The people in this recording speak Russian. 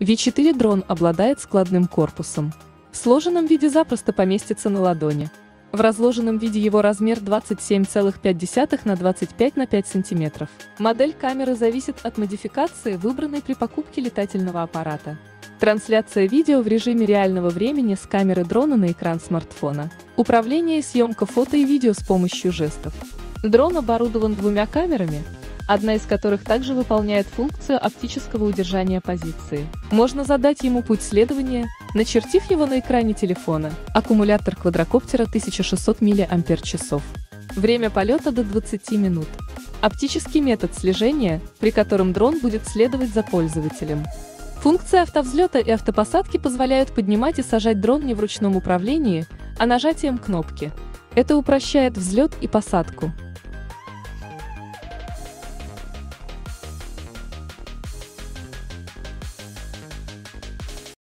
V4 дрон обладает складным корпусом. В сложенном виде запросто поместится на ладони. В разложенном виде его размер 27,5 на 25 на 5 см. Модель камеры зависит от модификации, выбранной при покупке летательного аппарата. Трансляция видео в режиме реального времени с камеры дрона на экран смартфона. Управление и съемка фото и видео с помощью жестов. Дрон оборудован двумя камерами, одна из которых также выполняет функцию оптического удержания позиции. Можно задать ему путь следования, начертив его на экране телефона. Аккумулятор квадрокоптера 1600 мАч. Время полета до 20 минут. Оптический метод слежения, при котором дрон будет следовать за пользователем. Функции автовзлета и автопосадки позволяют поднимать и сажать дрон не в ручном управлении, а нажатием кнопки. Это упрощает взлет и посадку.